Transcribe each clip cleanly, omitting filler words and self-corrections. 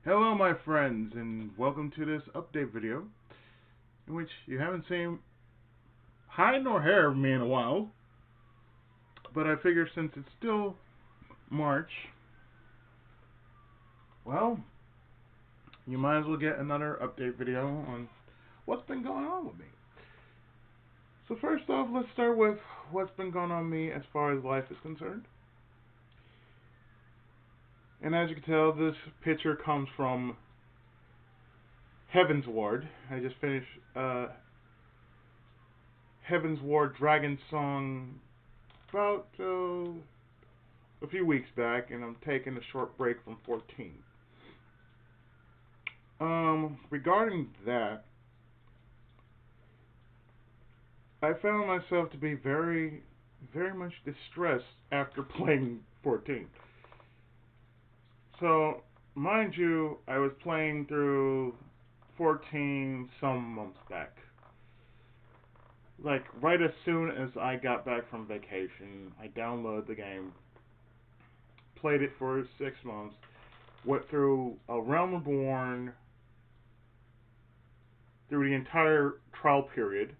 Hello my friends and welcome to this update video in which you haven't seen hide nor hair of me in a while, but I figure since it's still March, well, you might as well get another update video on what's been going on with me. So first off, let's start with what's been going on with me as far as life is concerned. And as you can tell, this picture comes from Heaven's Ward. I just finished Heaven's Ward Dragon Song about a few weeks back, and I'm taking a short break from 14. Regarding that, I found myself to be very, very much distressed after playing 14. So, mind you, I was playing through 14 some months back. Like, right as soon as I got back from vacation, I downloaded the game, played it for 6 months, went through A Realm Reborn, through the entire trial period,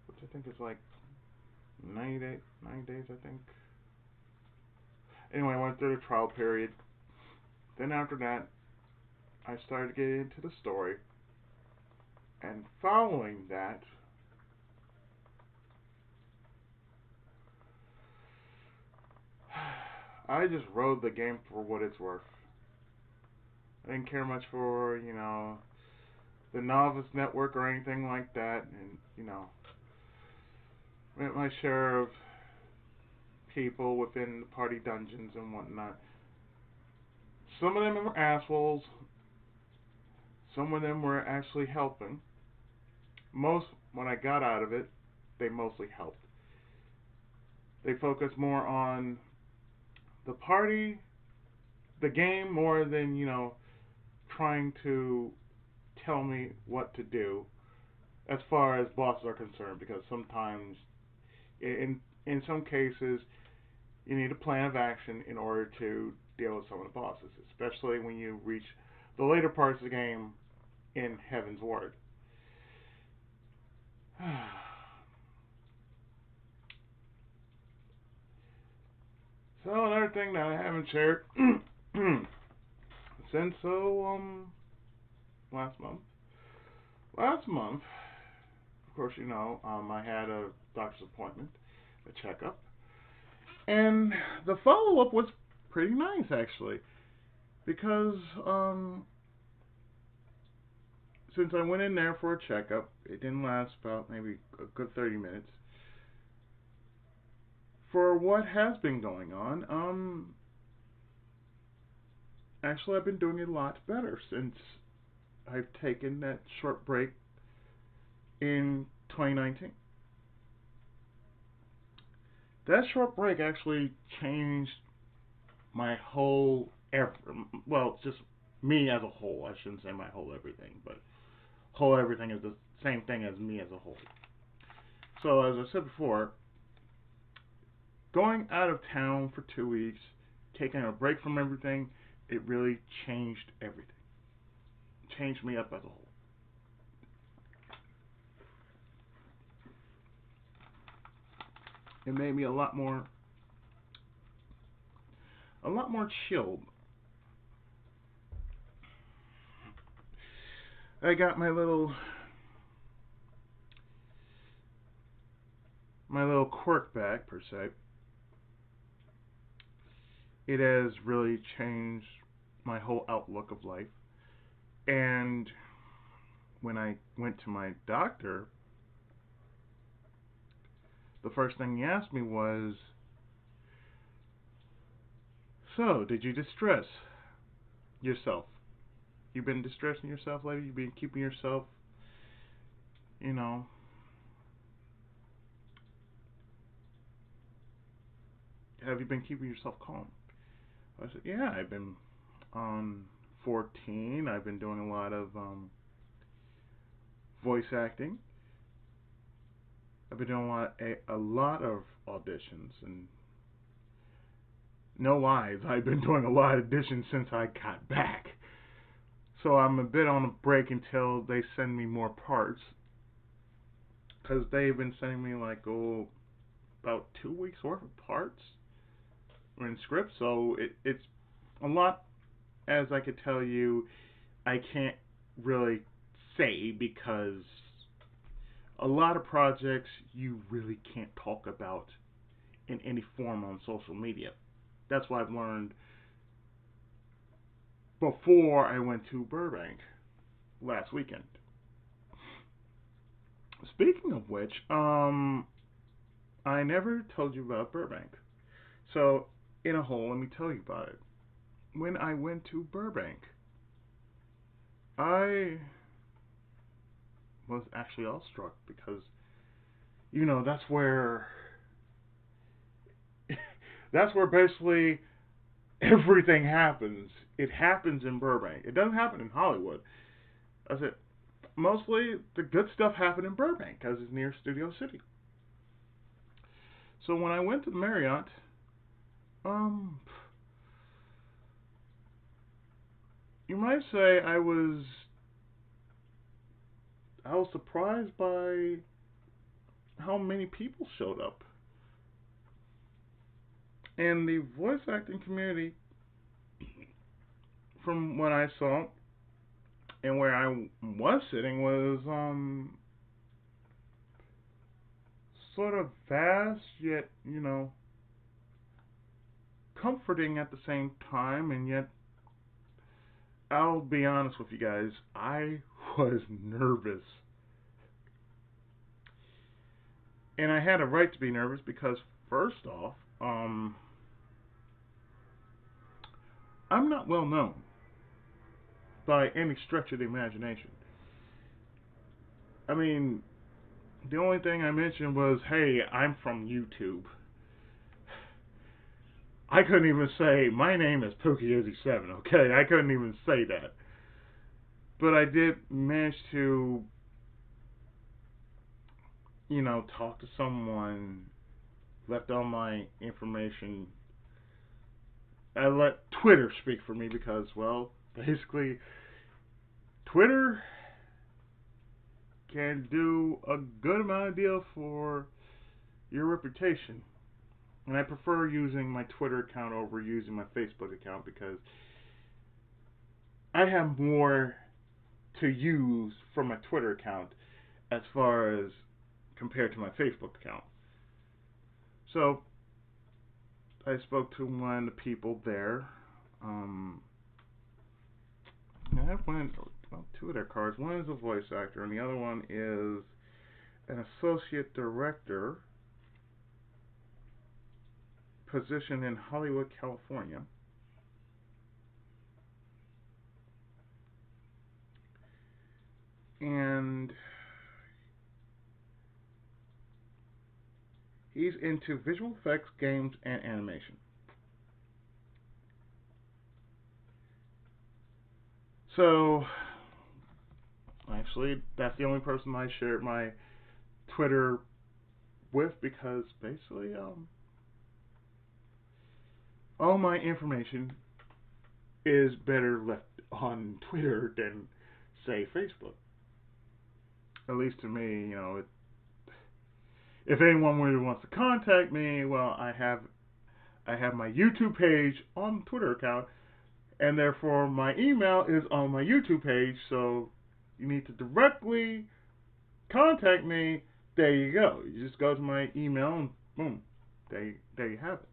which I think is like 90 days, I think. Anyway, I went through the trial period. Then after that, I started getting into the story. And following that, I just rode the game for what it's worth. I didn't care much for, the Novice Network or anything like that. And, met my share of people within the party dungeons and whatnot. Some of them were assholes. Some of them were actually helping. Most, when I got out of it, they mostly helped. They focused more on the party, the game, more than, trying to tell me what to do as far as bosses are concerned, because sometimes, in some cases, you need a plan of action in order to deal with some of the bosses, especially when you reach the later parts of the game in Heaven's Ward. So another thing that I haven't shared since last month. Last month, of course, I had a doctor's appointment, a checkup, and the follow up was pretty nice actually, because since I went in there for a checkup, it didn't last about maybe a good 30 minutes. For what has been going on, actually I've been doing a lot better since I've taken that short break in 2019. That short break actually changed my whole, well, just me as a whole. I shouldn't say my whole everything, but whole everything is the same thing as me as a whole. So as I said before, going out of town for 2 weeks, taking a break from everything, it really changed everything. Changed me up as a whole. It made me a lot more chilled. I got my little quirk back per se. It has really changed my whole outlook of life. And when I went to my doctor, the first thing he asked me was, "So, did you distress yourself? You've been distressing yourself lately? You've been keeping yourself, you know, have you been keeping yourself calm?" I said, "Yeah, I've been on 14. I've been doing a lot of voice acting. I've been doing a lot of auditions and no lies, I've been doing a lot of editions since I got back. So I'm a bit on a break until they send me more parts. Because they've been sending me like, about 2 weeks worth of parts in script. So it's a lot, as I could tell you, I can't really say because a lot of projects you really can't talk about in any form on social media. That's what I've learned before I went to Burbank last weekend. Speaking of which, I never told you about Burbank. So, in a whole, let me tell you about it. When I went to Burbank, I was actually awestruck because, that's where that's where basically everything happens. It happens in Burbank. It doesn't happen in Hollywood. I said mostly the good stuff happened in Burbank because it's near Studio City. So when I went to the Marriott, um, you might say I was surprised by how many people showed up. And the voice acting community, from what I saw and where I was sitting, was sort of vast yet, comforting at the same time, and yet I'll be honest with you guys, I was nervous. And I had a right to be nervous because first off, I'm not well known by any stretch of the imagination. I mean, the only thing I mentioned was, hey, I'm from YouTube. I couldn't even say, my name is Pookie87, okay? I couldn't even say that. But I did manage to, talk to someone, left all my information. I let Twitter speak for me because, well, basically, Twitter can do a good amount of deal for your reputation. And I prefer using my Twitter account over using my Facebook account because I have more to use from my Twitter account as far as compared to my Facebook account. So I spoke to one of the people there. I have two of their cards. One is a voice actor, and the other one is an associate director position in Hollywood, California. And he's into visual effects, games, and animation. So, actually, that's the only person I shared my Twitter with because basically, all my information is better left on Twitter than, say, Facebook. At least to me, if anyone really wants to contact me, well, I have my YouTube page on the Twitter account, and therefore my email is on my YouTube page. So you need to directly contact me. There you go. You just go to my email and boom, there you have it.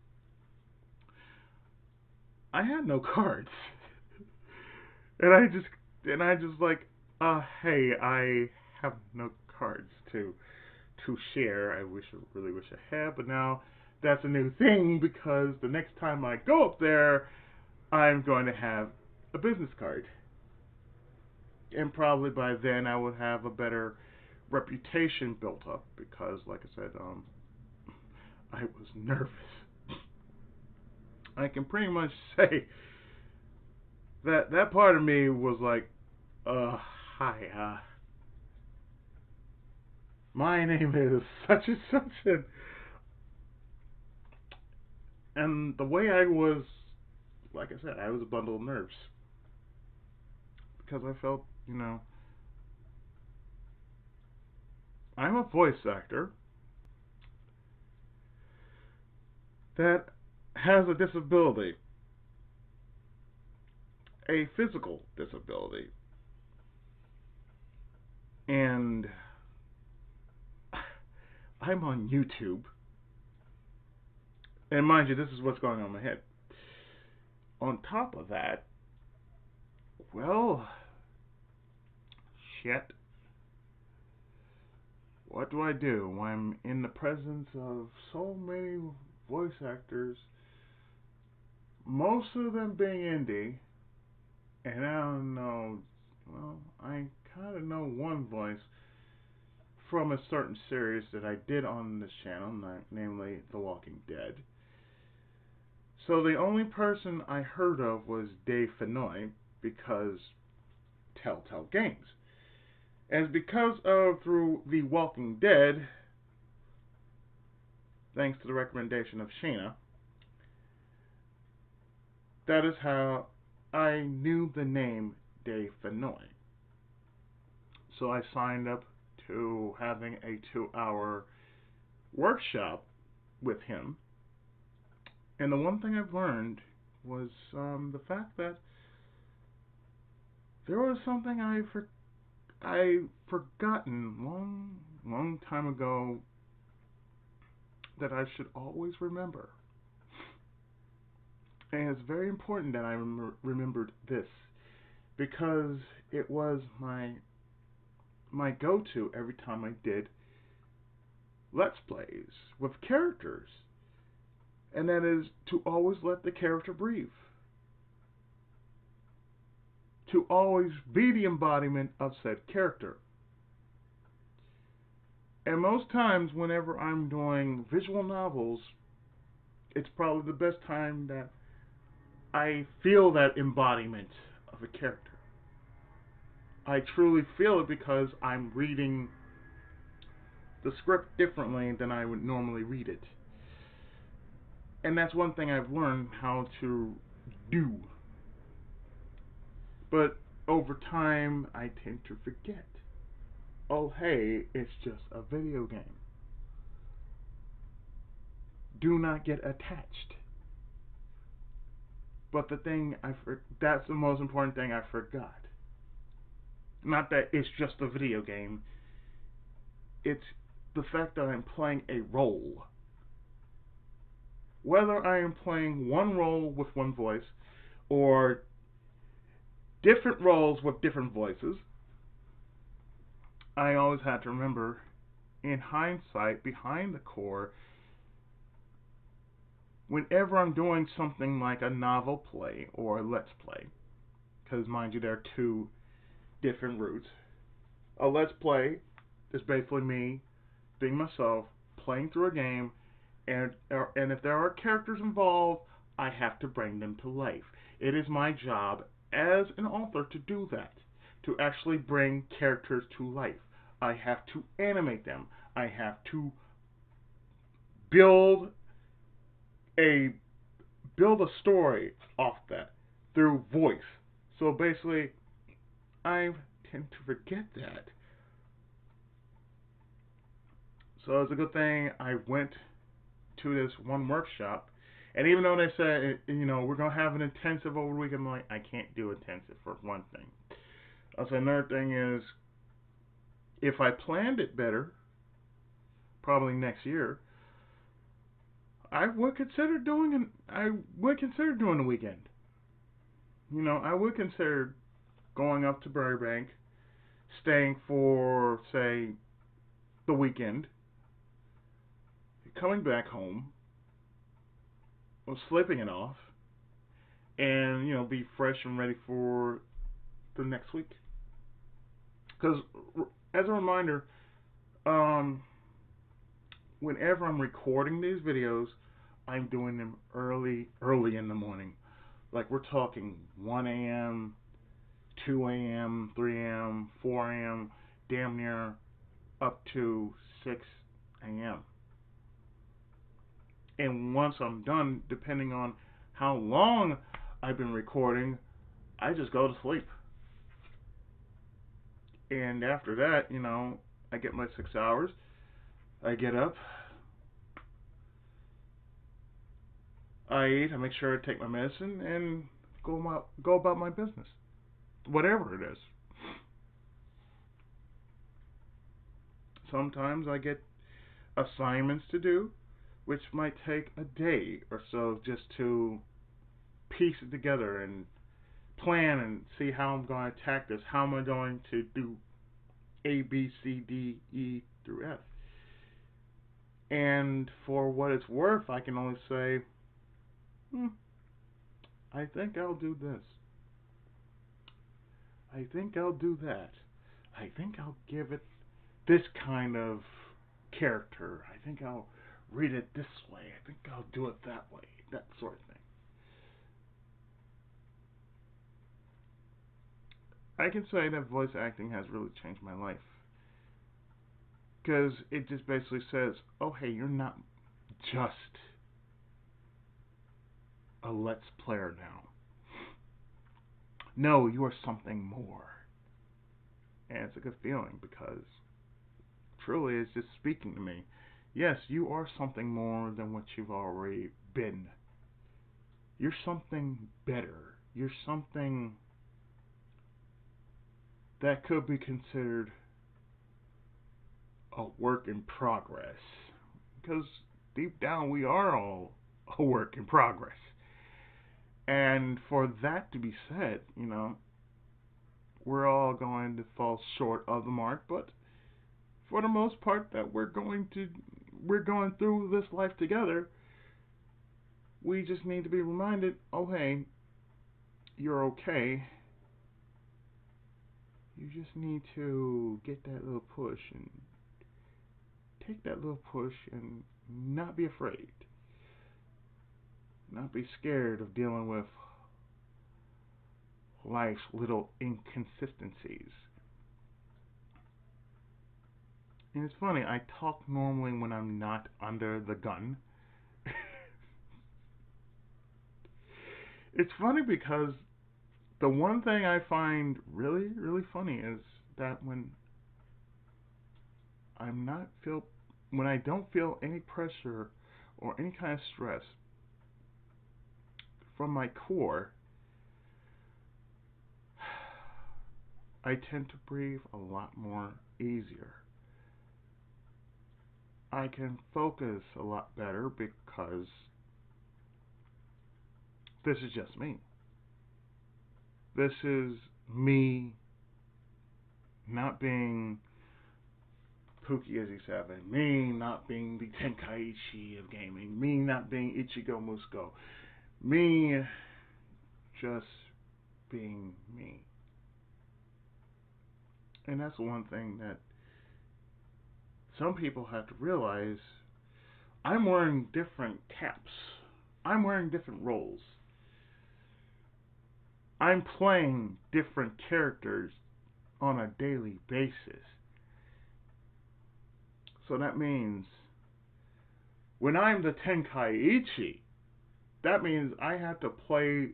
I had no cards, and I just like, hey, I have no cards to share. Really wish I had, but now that's a new thing because the next time I go up there, I'm going to have a business card, and probably by then I would have a better reputation built up because, like I said, I was nervous. I can pretty much say that part of me was like, hi, my name is such and such, And the way I was, like I said, I was a bundle of nerves because I felt, I'm a voice actor that has a disability, a physical disability, and I'm on YouTube. And mind you, this is what's going on in my head. On top of that, well, shit. What do I do when I'm in the presence of so many voice actors, most of them being indie, and I don't know, well, I kind of know one voice from a certain series that I did on this channel, namely The Walking Dead. So the only person I heard of was Dave Fennoy because Telltale Games. And because of through The Walking Dead, thanks to the recommendation of Shayna, that is how I knew the name Dave Fennoy. So I signed up to having a 2-hour workshop with him. And the one thing I've learned was the fact that there was something I forgotten long time ago that I should always remember. And it's very important that I remembered this because it was my go-to every time I did Let's Plays with characters. And that is to always let the character breathe. To always be the embodiment of said character. And most times whenever I'm doing visual novels, it's probably the best time that I feel that embodiment of a character. I truly feel it because I'm reading the script differently than I would normally read it. And that's one thing I've learned how to do. But over time, I tend to forget. Oh, hey, it's just a video game. Do not get attached. But that's the most important thing I forgot. Not that it's just a video game. It's the fact that I'm playing a role. Whether I am playing one role with one voice or different roles with different voices, I always had to remember, in hindsight, behind the core, whenever I'm doing something like a novel play or a let's play, because mind you, there are two different routes. A let's play is basically me being myself, playing through a game, and if there are characters involved, I have to bring them to life. It is my job as an author to do that, to actually bring characters to life. I have to animate them. I have to build a story off that through voice. So basically, I tend to forget that. So it's a good thing I went to this one workshop. And even though they said, we're going to have an intensive over the weekend, I'm like, I can't do intensive for one thing. Also, another thing is, if I planned it better, probably next year, I would consider doing a weekend. I would consider going up to Burbank, staying for, say, the weekend, coming back home, or sleeping it off, and, be fresh and ready for the next week. Because, as a reminder, whenever I'm recording these videos, I'm doing them early in the morning. Like, we're talking 1 a.m., 2 a.m., 3 a.m., 4 a.m., damn near up to 6 a.m. And once I'm done, depending on how long I've been recording, I just go to sleep. And after that, I get my 6 hours. I get up, I eat, I make sure I take my medicine, and go about my business, whatever it is. Sometimes I get assignments to do, which might take a day or so just to piece it together and plan and see how I'm going to attack this. How am I going to do A, B, C, D, E through F? And for what it's worth, I can only say, I think I'll do this. I think I'll do that. I think I'll give it this kind of character. I think I'll read it this way. I think I'll do it that way. That sort of thing. I can say that voice acting has really changed my life. Because it just basically says, oh, hey, you're not just a Let's Player now. No, you are something more. And it's a good feeling because truly it's just speaking to me. Yes, you are something more than what you've already been. You're something better. You're something that could be considered a work in progress. Because deep down, we are all a work in progress. And for that to be said, we're all going to fall short of the mark, but for the most part that we're going through this life together, we just need to be reminded, oh hey, you're okay. You just need to get that little push and take that little push and not be afraid. Not be scared of dealing with life's little inconsistencies. And it's funny, I talk normally when I'm not under the gun. It's funny because the one thing I find really, really funny is that when I don't feel any pressure or any kind of stress from my core, I tend to breathe a lot more easier. I can focus a lot better because this is just me. This is me not being Pookie as he said, me not being the Tenkaichi of gaming, me not being Ichigo Musko, me just being me. And that's one thing that some people have to realize. I'm wearing different caps. I'm wearing different roles. I'm playing different characters on a daily basis. So that means when I'm the Tenkaichi, that means I have to play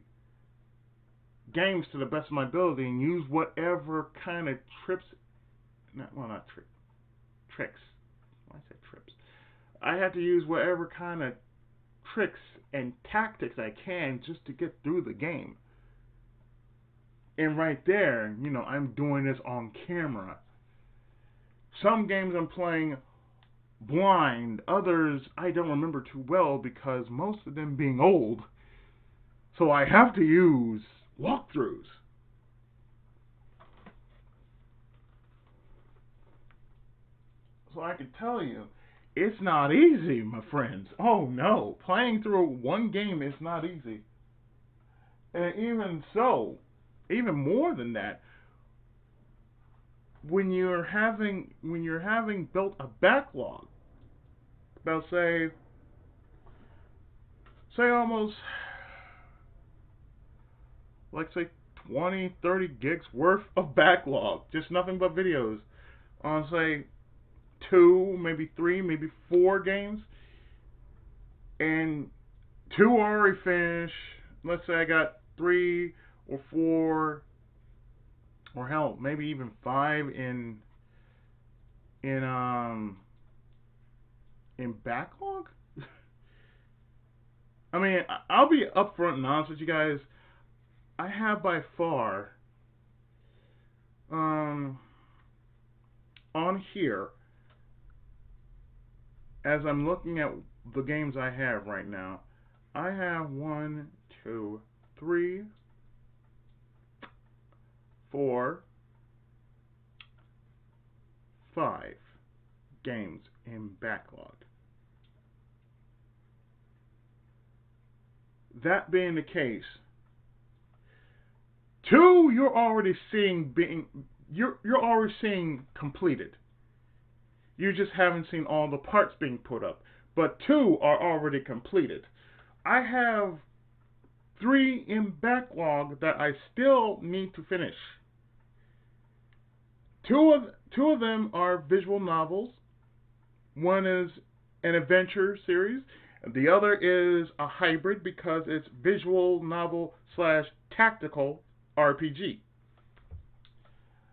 games to the best of my ability and use whatever kind of tricks. Why say trips? I have to use whatever kind of tricks and tactics I can just to get through the game. And right there, I'm doing this on camera. Some games I'm playing blind, others I don't remember too well because most of them being old. So I have to use walkthroughs. So I can tell you, it's not easy, my friends. Oh no, playing through one game is not easy. And even more than that, when you're having built a backlog, about say almost say 20, 30 gigs worth of backlog, just nothing but videos on say 2, maybe 3, maybe 4 games, and two are already finished. Let's say I got three or four, or hell, maybe even five in um in backlog. I mean, I'll be upfront and honest with you guys. I have by far um on here, as I'm looking at the games I have right now, I have one, two, three, four, five games in backlog. That being the case, two you're already seeing completed. You just haven't seen all the parts being put up. But two are already completed. I have three in backlog that I still need to finish. Two of them are visual novels. One is an adventure series. The other is a hybrid because it's visual novel slash tactical RPG.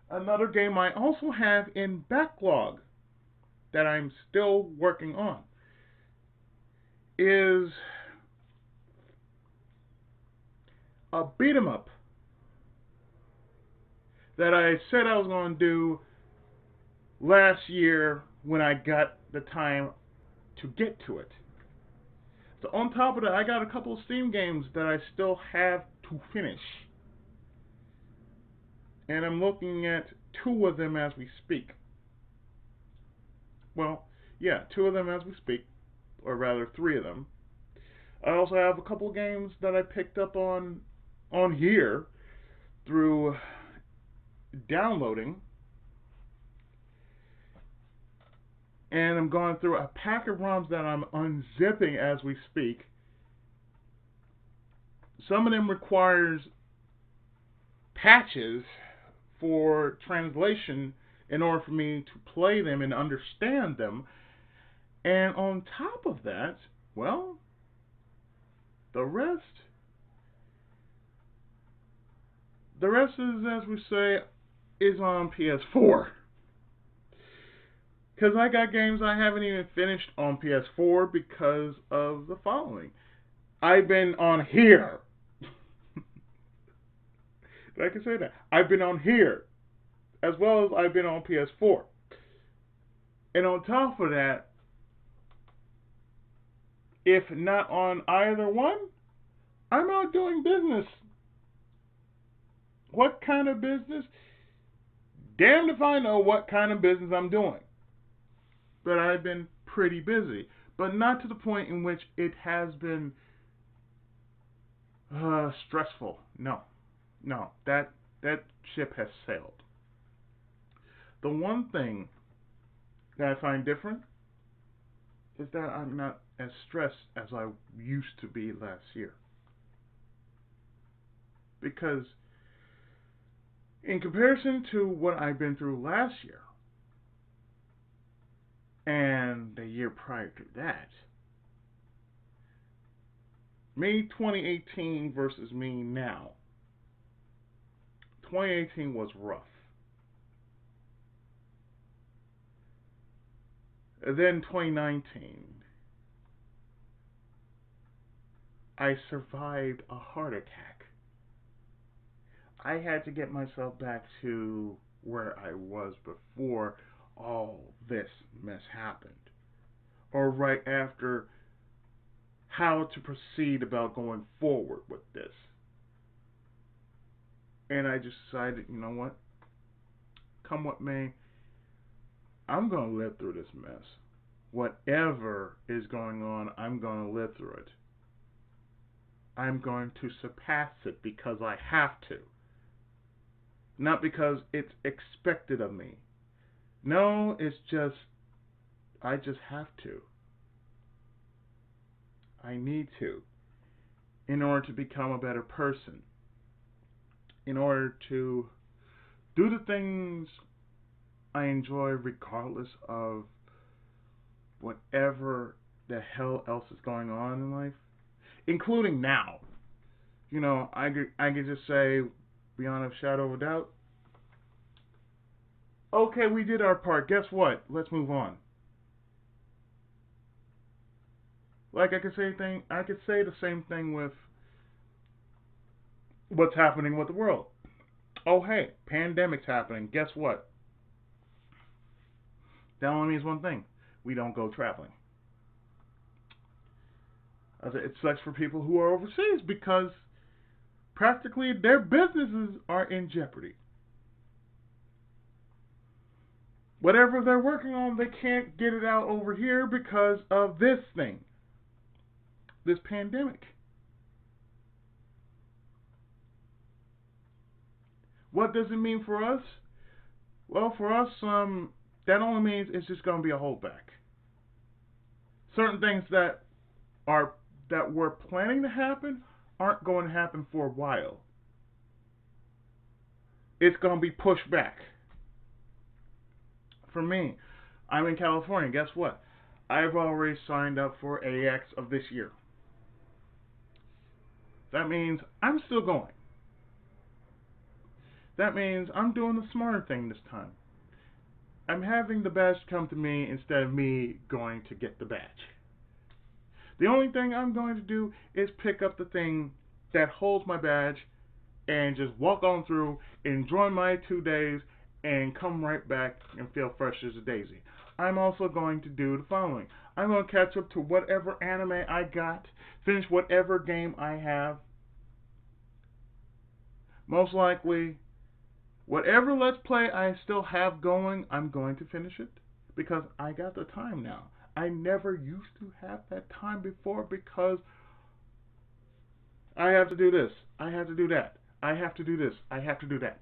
Another game I also have in backlog that I'm still working on is a beat 'em up that I said I was going to do last year when I got the time to get to it. So on top of that, I got a couple of Steam games that I still have to finish. And I'm looking at two of them as we speak. Well, yeah, two of them as we speak, or rather three of them. I also have a couple of games that I picked up on here through downloading, and I'm going through a pack of ROMs that I'm unzipping as we speak. Some of them requires patches for translation in order for me to play them and understand them. And on top of that, well, the rest is, as we say, is on PS4. Because I got games I haven't even finished on PS4 because of the following. I've been on here. I can say that. I've been on here, as well as I've been on PS4. And on top of that, if not on either one, I'm out doing business. What kind of business? Damned if I know what kind of business I'm doing. But I've been pretty busy. But not to the point in which it has been stressful. No. That ship has sailed. The one thing that I find different is that I'm not as stressed as I used to be last year. Because in comparison to what I've been through last year and the year prior to that, me 2018 versus me now. 2018 was rough. And then 2019, I survived a heart attack. I had to get myself back to where I was before all this mess happened. Or right after, how to proceed about going forward with this. And I just decided, you know what? Come what may, I'm going to live through this mess. Whatever is going on, I'm going to live through it. I'm going to surpass it because I have to. Not because it's expected of me. No, it's just, I just have to. I need to. In order to become a better person. In order to do the things I enjoy regardless of whatever the hell else is going on in life, including now. I could just say, beyond a shadow of a doubt, okay, we did our part. Guess what? Let's move on. Like I could say the same thing with what's happening with the world. Oh, hey, pandemic's happening. Guess what? That only means one thing: we don't go traveling. It sucks for people who are overseas because practically their businesses are in jeopardy. Whatever they're working on, they can't get it out over here because of this thing, this pandemic. What does it mean for us? Well, for us, that only means it's just going to be a holdback. Certain things are that we're planning to happen aren't going to happen for a while. It's going to be pushed back. For me, I'm in California. Guess what? I've already signed up for AX of this year. That means I'm still going. That means I'm doing the smarter thing this time. I'm having the badge come to me instead of me going to get the badge. The only thing I'm going to do is pick up the thing that holds my badge and just walk on through, enjoy my 2 days, and come right back and feel fresh as a daisy. I'm also going to do the following. I'm going to catch up to whatever anime I got, finish whatever game I have. Most likely, whatever Let's Play I still have going, I'm going to finish it because I got the time now. I never used to have that time before because I have to do this, I have to do that, I have to do this, I have to do that.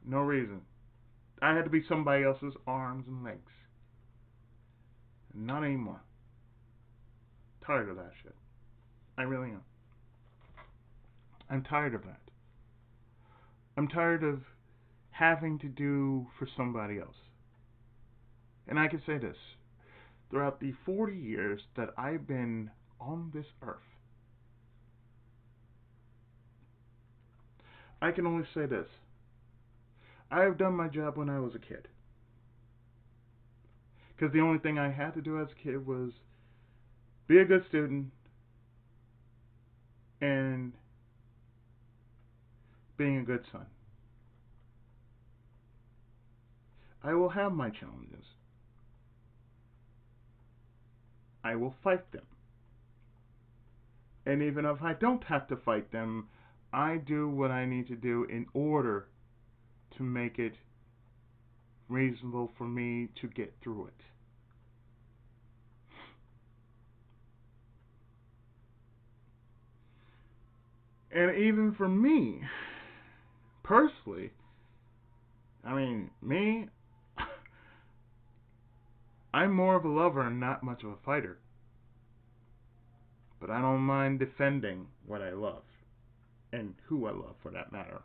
No reason. I had to be somebody else's arms and legs. Not anymore. Tired of that shit. I really am. I'm tired of that. I'm tired of having to do for somebody else. And I can say this. Throughout the 40 years that I've been on this earth, I can only say this. I have done my job when I was a kid. Because the only thing I had to do as a kid was be a good student and being a good son. I will have my challenges. I will fight them. And even if I don't have to fight them, I do what I need to do in order to make it reasonable for me to get through it. And even for me, personally, me, I'm more of a lover and not much of a fighter. But I don't mind defending what I love, and who I love for that matter.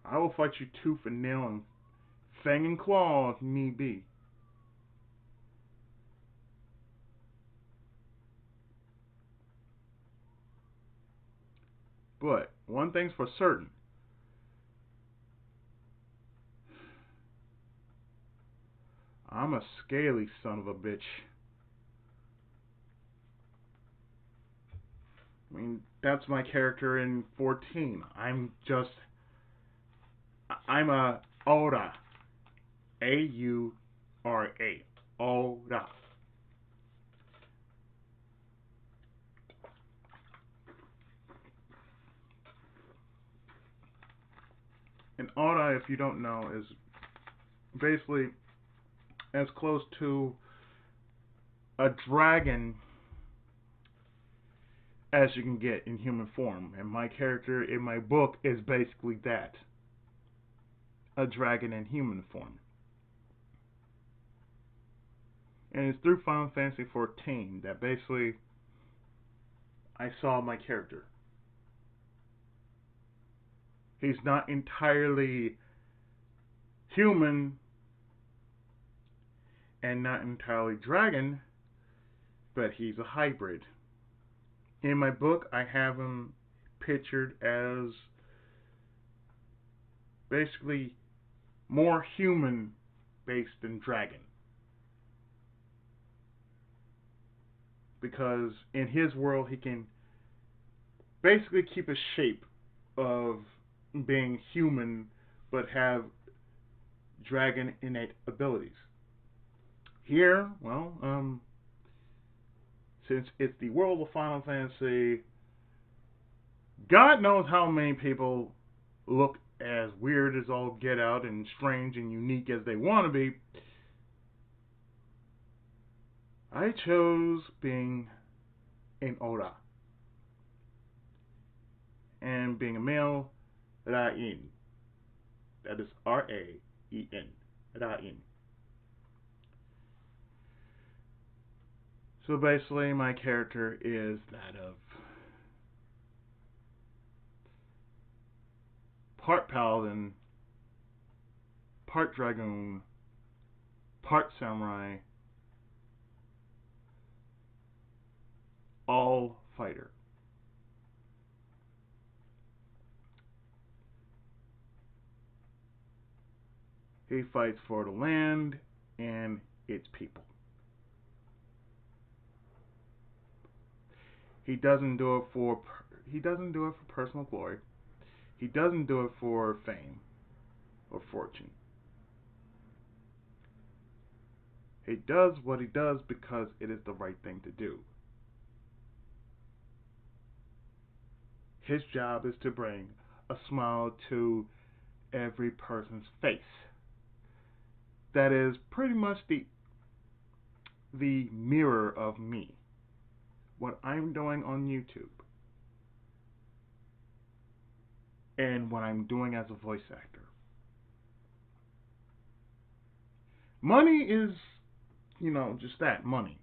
I will fight you tooth and nail and fang and claw if need be. But one thing's for certain. I'm a scaly son of a bitch. That's my character in 14. I'm a Aura. A-U-R-A. Aura. An Aura, if you don't know, is basically as close to a dragon as you can get in human form. And my character in my book is basically that. A dragon in human form. And it's through Final Fantasy XIV that basically I saw my character. He's not entirely human and not entirely dragon, but he's a hybrid. In my book, I have him pictured as basically more human based than dragon. Because in his world, he can basically keep a shape of being human but have dragon innate abilities. Here, well, since it's the world of Final Fantasy, God knows how many people look as weird as all get out and strange and unique as they want to be. I chose being an Ora and being a male, Ra'in. That is Raen. Ra'in. So basically, my character is that of part paladin, part dragoon, part samurai, all fighter. He fights for the land and its people. He doesn't do it for personal glory. He doesn't do it for fame or fortune. He does what he does because it is the right thing to do. His job is to bring a smile to every person's face. That is pretty much the mirror of me. What I'm doing on YouTube and what I'm doing as a voice actor. Money is, just that, money.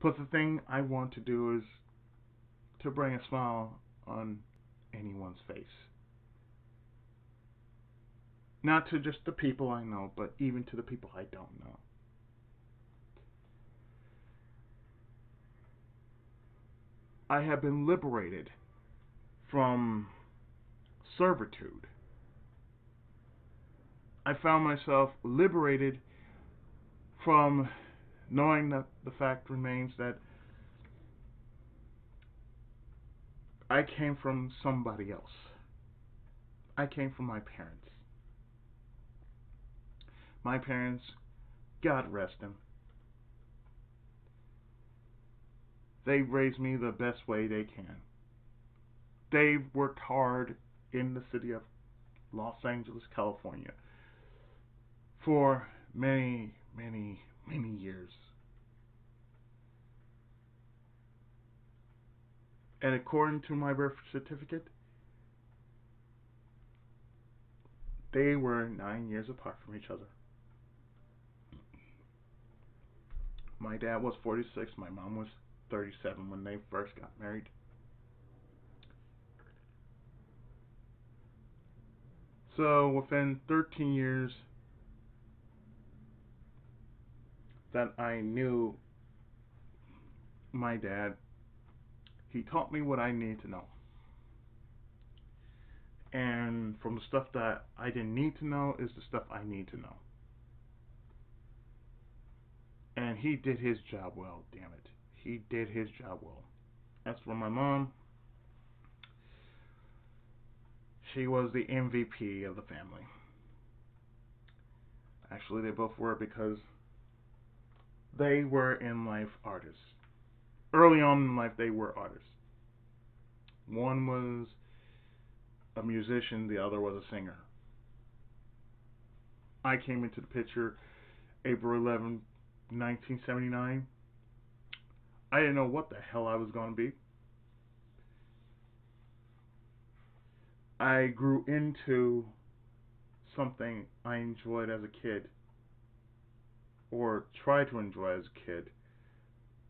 But the thing I want to do is to bring a smile on anyone's face. Not to just the people I know, but even to the people I don't know. I have been liberated from servitude. I found myself liberated from knowing that the fact remains that I came from somebody else. I came from my parents. My parents, God rest them, they raised me the best way they can. They've worked hard in the city of Los Angeles, California for many, many, many years. And according to my birth certificate, they were 9 years apart from each other. My dad was 46, my mom was 37 when they first got married. So within 13 years that I knew my dad, he taught me what I needed to know. And from the stuff that I didn't need to know is the stuff I need to know. And he did his job well, damn it. He did his job well. As for my mom, she was the MVP of the family. Actually, they both were because they were in life artists. Early on in life, they were artists. One was a musician, the other was a singer. I came into the picture April 11, 1979. I didn't know what the hell I was going to be. I grew into something I enjoyed as a kid, or tried to enjoy as a kid,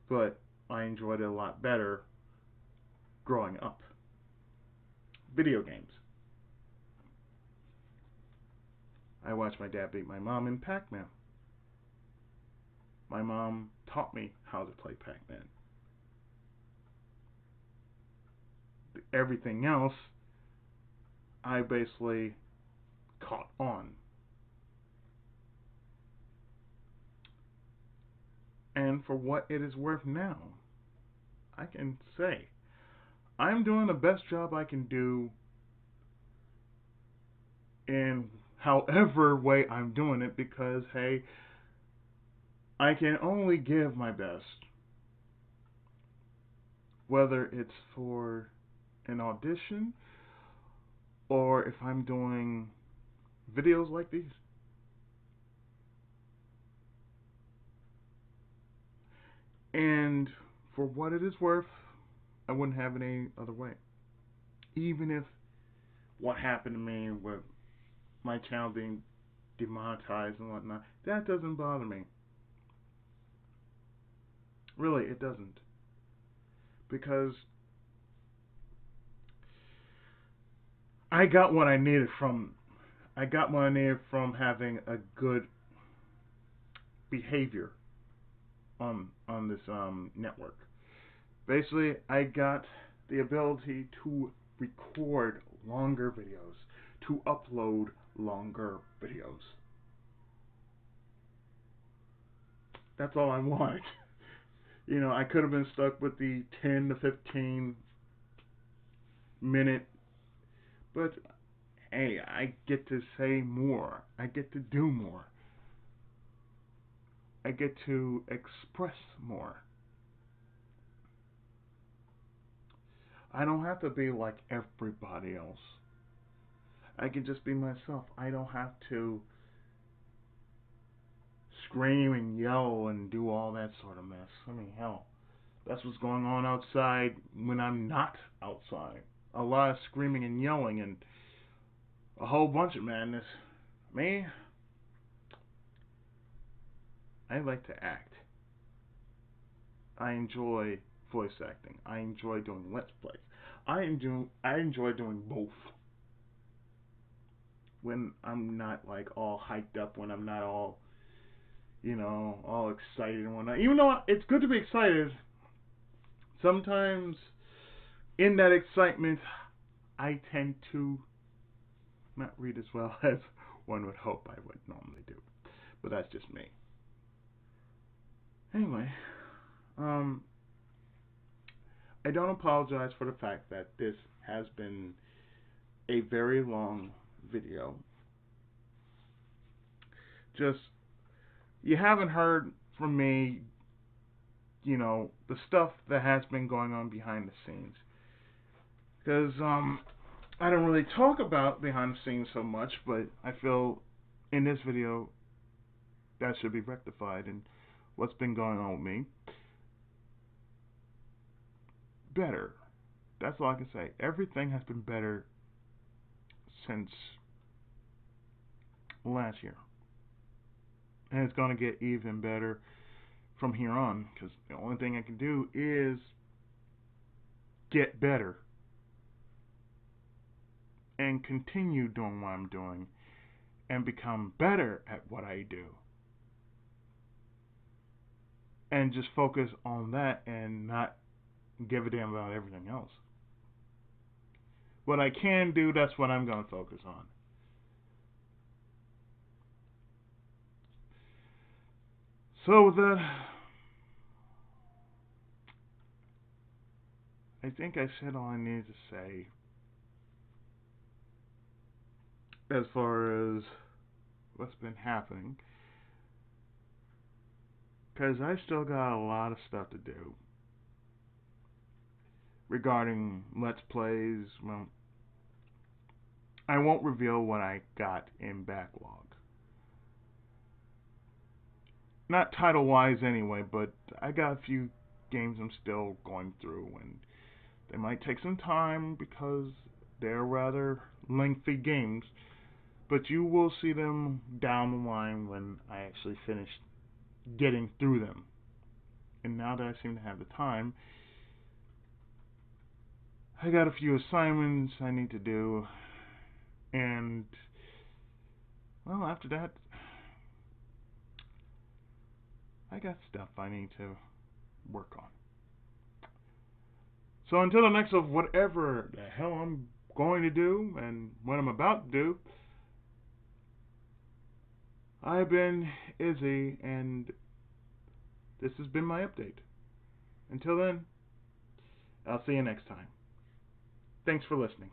but I enjoyed it a lot better growing up. Video games. I watched my dad beat my mom in Pac-Man. My mom taught me how to play Pac-Man. Everything else, I basically caught on. And for what it is worth now, I can say I'm doing the best job I can do in however way I'm doing it, because, hey, I can only give my best. Whether it's for an audition or if I'm doing videos like these. And for what it is worth, I wouldn't have it any other way. Even if what happened to me with my channel being demonetized and whatnot, that doesn't bother me. Really, it doesn't. Because I got what I needed from having a good behavior on this network. Basically, I got the ability to record longer videos, to upload longer videos. That's all I want. You know, I could have been stuck with the 10 to 15 minute, but hey, I get to say more. I get to do more. I get to express more. I don't have to be like everybody else. I can just be myself. I don't have to scream and yell and do all that sort of mess. I mean, hell, that's what's going on outside when I'm not outside. A lot of screaming and yelling and a whole bunch of madness. Me, I like to act. I enjoy voice acting. I enjoy doing let's plays. I enjoy doing both. When I'm not like all hyped up, when I'm not all, all excited and whatnot. Even though it's good to be excited, sometimes in that excitement, I tend to not read as well as one would hope I would normally do. But that's just me. Anyway, I don't apologize for the fact that this has been a very long video. Just, you haven't heard from me, the stuff that has been going on behind the scenes. Because, I don't really talk about behind the scenes so much, but I feel in this video that should be rectified, and what's been going on with me. Better. That's all I can say. Everything has been better since last year. And it's going to get even better from here on, because the only thing I can do is get better and continue doing what I'm doing and become better at what I do. And just focus on that and not give a damn about everything else. What I can do, that's what I'm going to focus on. So with that, I think I said all I needed to say as far as what's been happening. Because I still got a lot of stuff to do regarding Let's Plays. Well, I won't reveal what I got in backlog. Not title-wise anyway, but I got a few games I'm still going through, and they might take some time because they're rather lengthy games, but you will see them down the line when I actually finish getting through them. And now that I seem to have the time, I got a few assignments I need to do, and well, after that, I got stuff I need to work on. So until the next of whatever the hell I'm going to do and what I'm about to do, I've been Izzy, and this has been my update. Until then, I'll see you next time. Thanks for listening.